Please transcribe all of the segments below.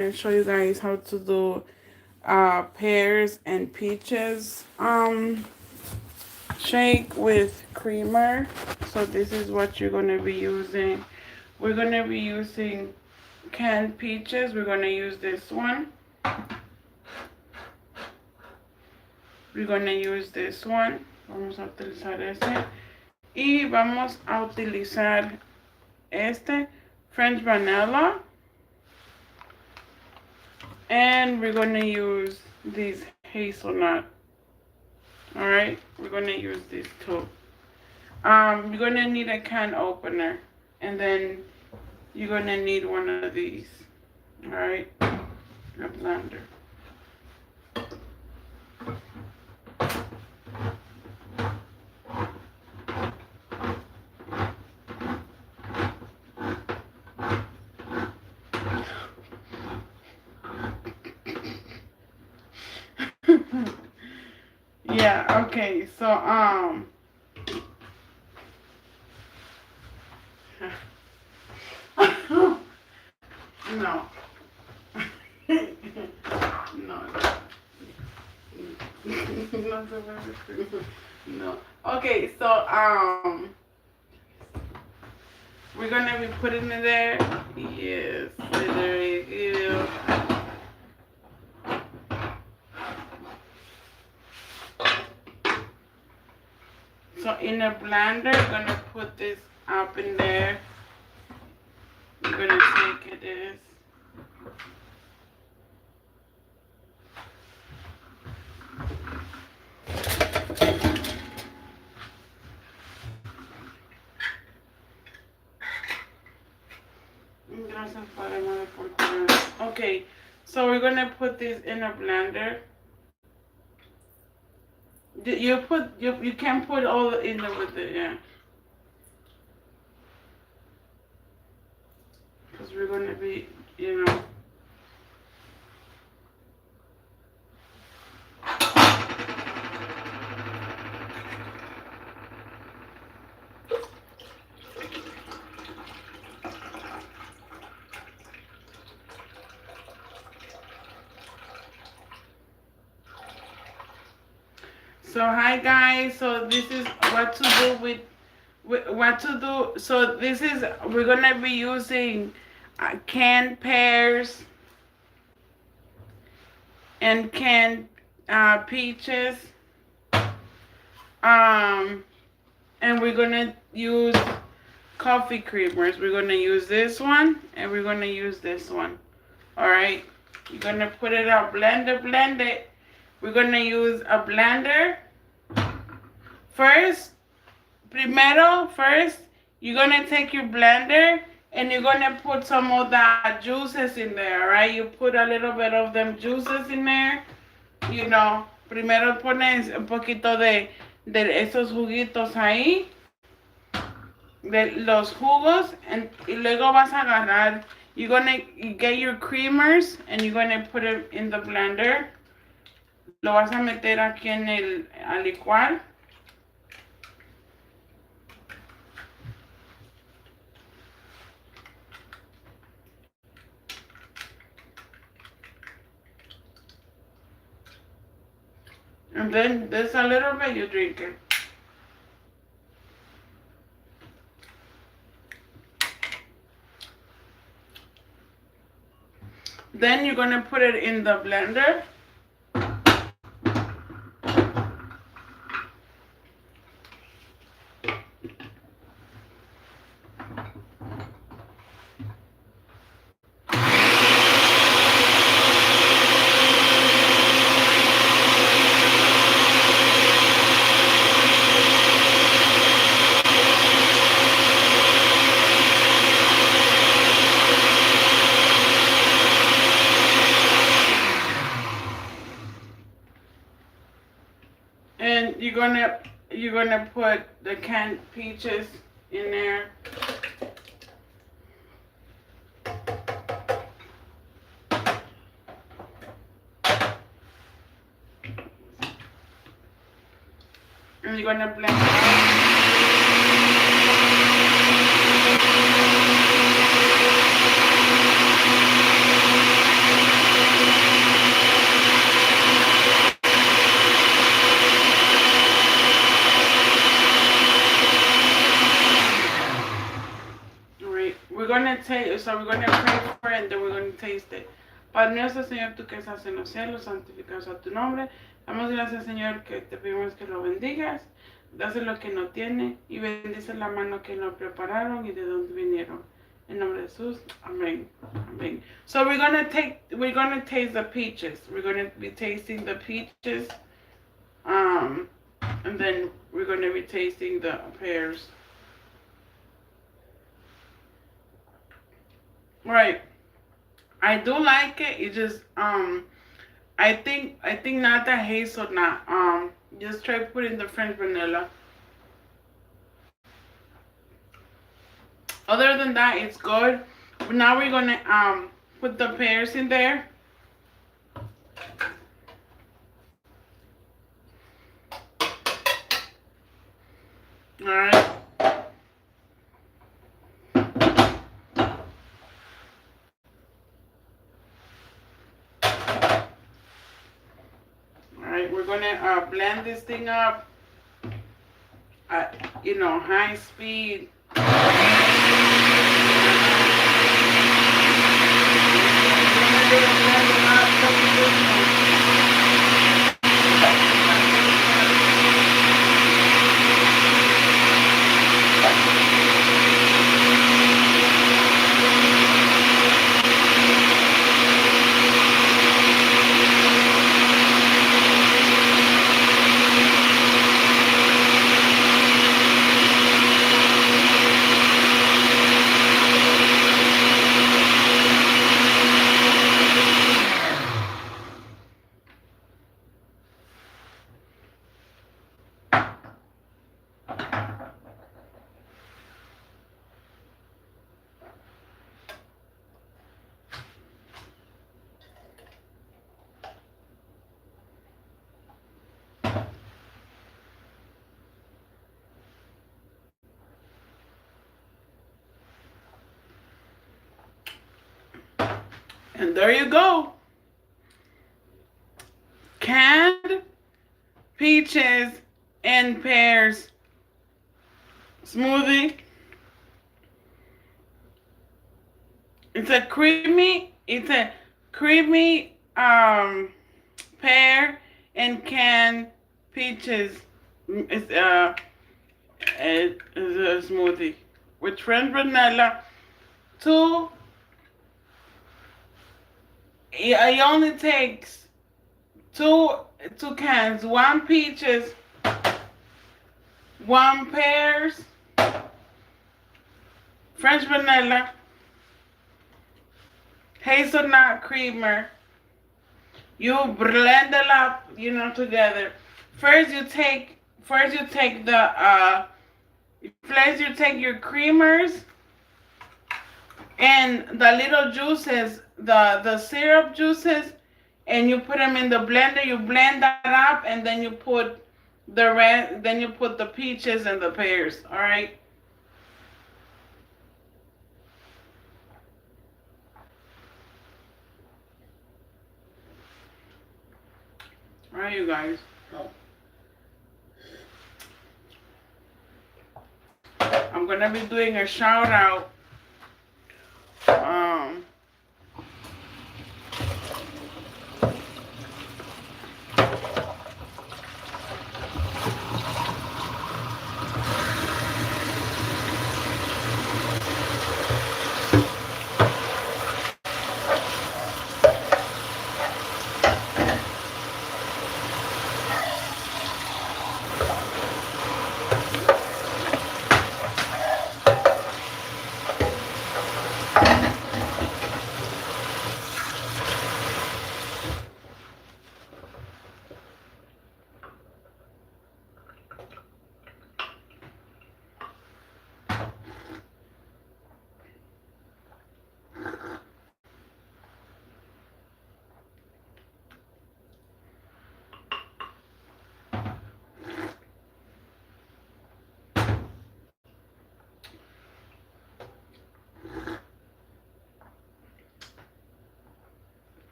and show you guys how to do pears and peaches shake with creamer. So this is what you're gonna be using. We're gonna be using canned peaches. We're gonna use this one. We're gonna use this one. Vamos a utilizar ese. Y vamos a utilizar este French vanilla. And we're gonna use these hazelnut. Alright, we're gonna use these two. You're gonna need a can opener, and then you're gonna need one of these. Alright, a blender. Yeah, okay, so no. No. No. Okay, so we're gonna be putting it there. Yes, there you go. So in a blender, we're gonna put this up in there. We're gonna take it this. Okay, so we're gonna put this in a blender. You can put all in there with it, yeah. Because we're gonna be, you know. So hi guys, so this is what to do with what to do. So this is, we're gonna be using canned pears and canned peaches, and we're gonna use coffee creamers. We're gonna use this one and we're gonna use this one. All right, you're gonna put it out, blend it. We're gonna use a blender. First, you're gonna take your blender and you're gonna put some of the juices in there, right? You put a little bit of them juices in there, you know. Primero pones un poquito de esos juguitos ahí, de los jugos, y luego vas a agarrar. You're gonna get your creamers and you're gonna put it in the blender. Lo vas a meter aquí en a licuar. And then there's a little bit you drink it. Then you're gonna put it in the blender. And you're gonna put the canned peaches in there. And you're gonna blend it out. taste, so we're gonna pray for it and then we're gonna taste it. Padre nuestro, Señor, tú que estás en los cielos, santificado sea tu nombre. Damos gracias, Señor, que te pedimos que lo bendigas. Dase lo que no tiene y bendice la mano que lo prepararon y de dónde vinieron. En nombre de Jesús, amén. Amén. So we're gonna taste the peaches. We're gonna be tasting the peaches. And then we're gonna be tasting the pears. Right. I do like it. It just I think not the hazelnut. Just try putting the French vanilla. Other than that, it's good. But now we're gonna put the pears in there. All right. We're gonna blend this thing up at, high speed. And there you go. Canned peaches and pears smoothie. It's a creamy pear and canned peaches. It's a smoothie with French vanilla. It only takes two cans, one peaches, one pears, French vanilla, hazelnut creamer. You blend it up, together. First you take your creamers and the little juices, the syrup juices, and you put them in the blender. You blend that up, and then you put the rest. Then you put the peaches and the pears. All right. All right, you guys. I'm gonna be doing a shout out.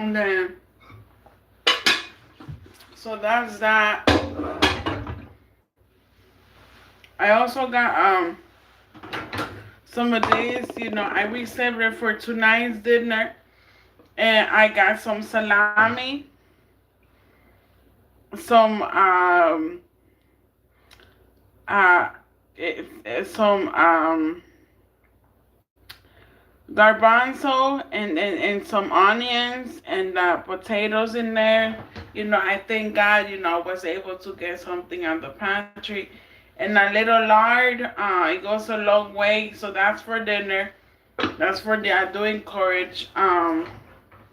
And then, so that's that. I also got some of these, I resaved it for tonight's dinner. And I got some salami, some uh some garbanzo and some onions and potatoes in there. I thank God, I was able to get something out the pantry. And a little lard, it goes a long way. So that's for dinner. That's for the I do encourage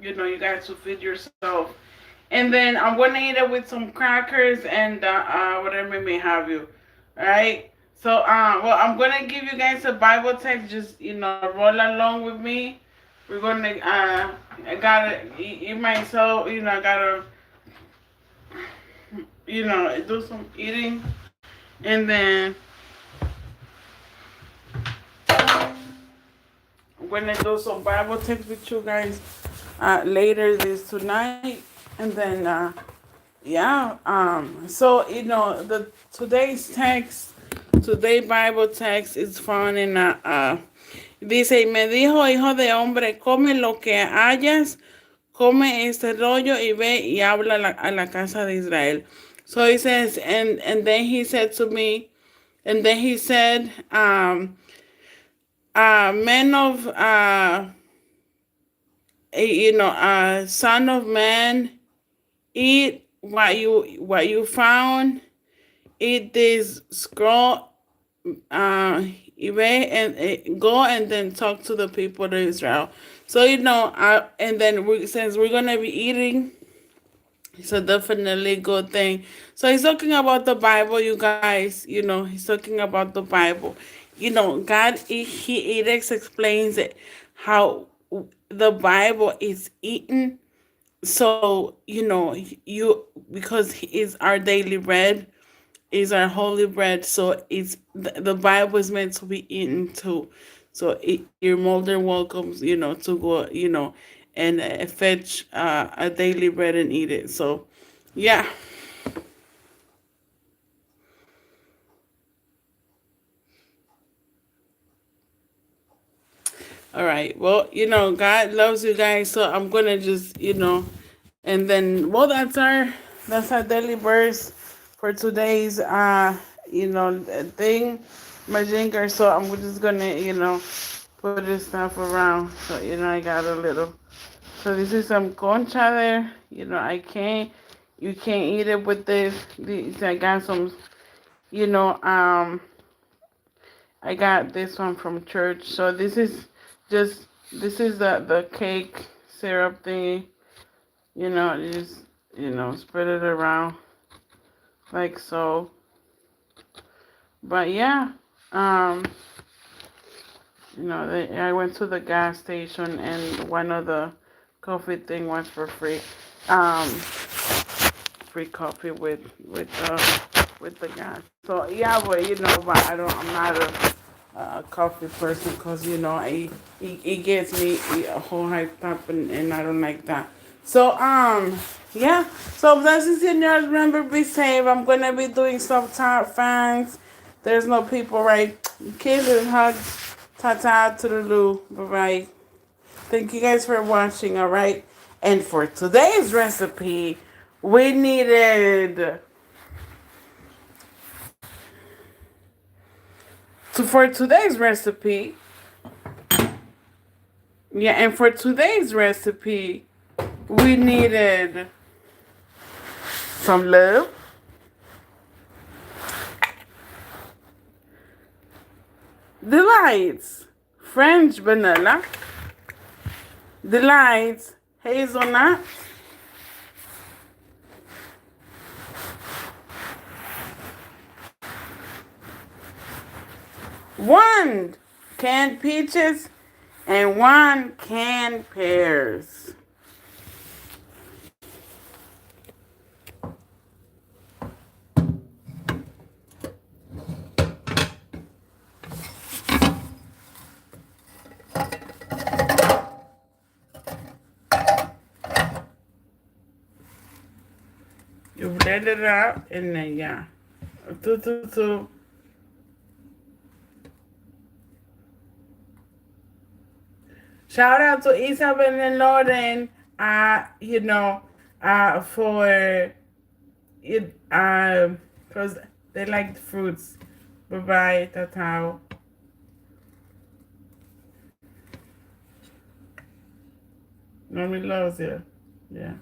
you guys to feed yourself. And then I'm gonna eat it with some crackers and whatever may have you. Alright? So well, I'm gonna give you guys a Bible text, just roll along with me. We're gonna I gotta eat myself, I gotta do some eating. And then I'm gonna do some Bible text with you guys later this tonight. And then yeah, so the today Bible text is found in dice, y me dijo, hijo de hombre, come lo que hayas, come este rollo y ve y habla a la casa de Israel. So he says, and then he said to me, and then he said, men of son of man, eat what you found, eat this scroll, and go and then talk to the people of Israel. So and then since we're gonna be eating, it's a definitely good thing. So he's talking about the Bible, you guys. He's talking about the Bible. God, he explains it how the Bible is eaten. So you because is our daily bread, is our holy bread. So it's the Bible is meant to be eaten too. So you're more than welcome, to go, and fetch a daily bread and eat it. So, yeah. All right. Well, God loves you guys, so I'm gonna just, and then, well, that's our daily verse for today's, thing, my drinker. So I'm just gonna, put this stuff around. So I got a little. So this is some concha there. You can't eat it with this. I got some, I got this one from church. So this is the cake syrup thingy. Just, spread it around like so. But yeah, I went to the gas station and one of the coffee thing was for free. Free coffee with the gas. So yeah, but but I'm not a coffee person because it gets me a whole hyped up and I don't like that. So yeah. So blessings in yours. Remember, be safe. I'm gonna be doing some top fans. There's no people, right? Kisses, hugs, ta-ta, to-the-loo. Bye-bye. Thank you guys for watching, all right? And for today's recipe, we needed... So for today's recipe... Yeah, and for today's recipe, we needed some love, Delights, French vanilla, Delights, hazelnut, one canned peaches, and one canned pears. blend it up, and then yeah. Tu. Shout out to Isabel and Lauren, for it, because they like the fruits. Bye bye, tatao. Mommy loves you. Yeah.